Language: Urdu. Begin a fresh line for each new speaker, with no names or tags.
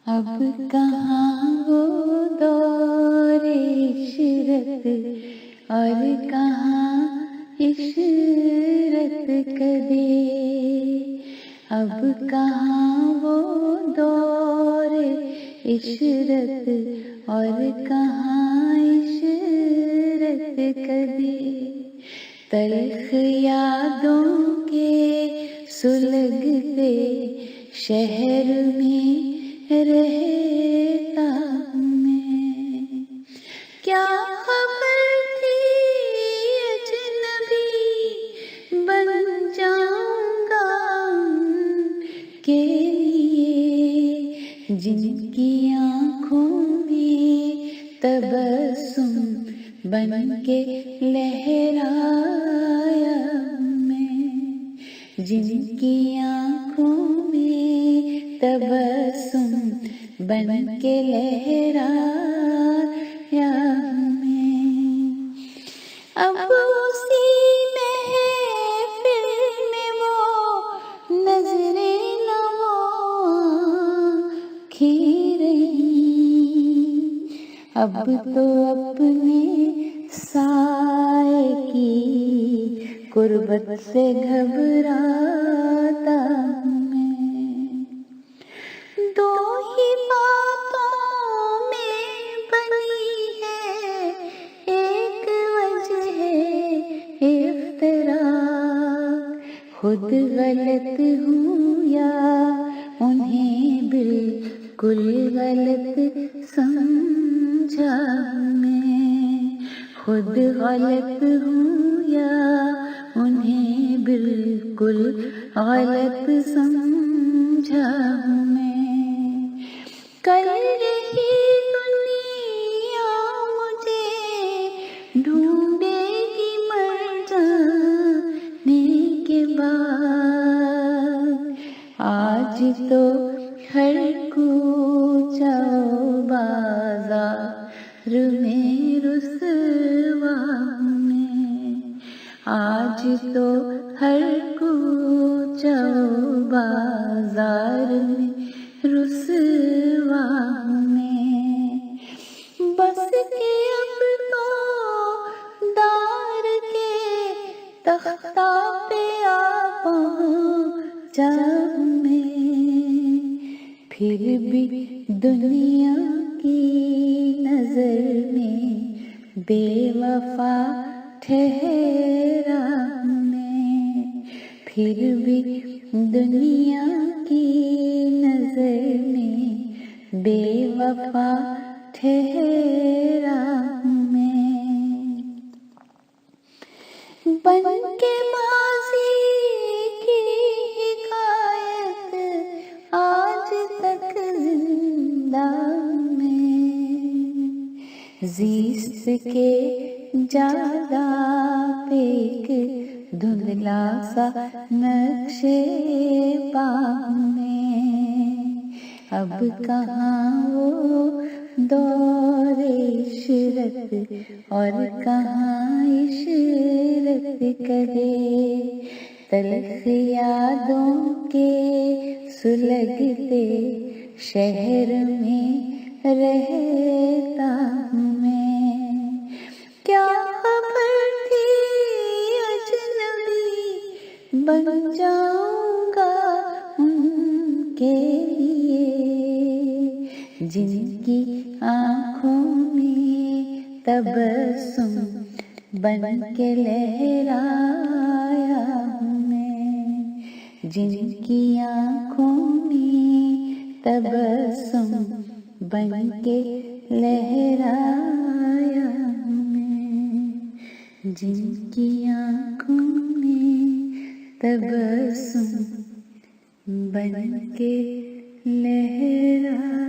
اب کہاں وہ دور عشرت اور کہاں عشرت کدے، اب کہاں وہ دور عشرت اور کہاں عشرت کدے، تلخ یادوں کے سلگتے شہر میں رہتا میں، کیا خبر تھی اجنبی بن جاؤں گا ان کے لیے، جن کی آنکھوں میں تبسم بن کے لہرایا میں، جن کی آنکھوں میں تبسم بن کے لہرایا میں، اب اسی محفل میں وہ نظریں نو آنکھیں رہیں، اب تو اپنے سائے کی قربت سے گھبراتا میں، دو ہی باتوں میں بنی ہے ایک وجہ افتراق، خود غلط ہوں یا انہیں بالکل غلط سمجھا میں، خود غلط ہوں یا انہیں بالکل غلط سمجھا میں، کر رہی دنیا مجھے ڈھونڈے گی مر جانے کے بعد، آج تو ہر کوچہ و بازار میں رسوا میں، آج تو ہر کوچہ و بازار میں رسوا میں، بس کہ اب تو دار کے تختہ پہ آ پہنچا میں، پھر بھی دنیا کی نظر میں بے وفا ٹھہرا میں، پھر بھی دنیا کی نظر میں بے وفا ٹھہرا میں، بن کے ماضی کی حکایت آج تک زندہ میں، زیست کے جادہ پہ ایک دھندلا سا نقش پا میں، اب کہاں وہ دور عشرت اور کہاں عشرت کدے، تلخ یادوں کے سلگتے شہر میں رہتا میں، کیا خبر تھی اجنبی بن جاؤں گا ان کے لیے، جن کی آنکھوں میں تبسم بن کے لہرایا میں، جن کی آنکھوں میں تبسم بن کے لہرایا میں، جن کی آنکھوں میں تبسم بن کے لہرایا۔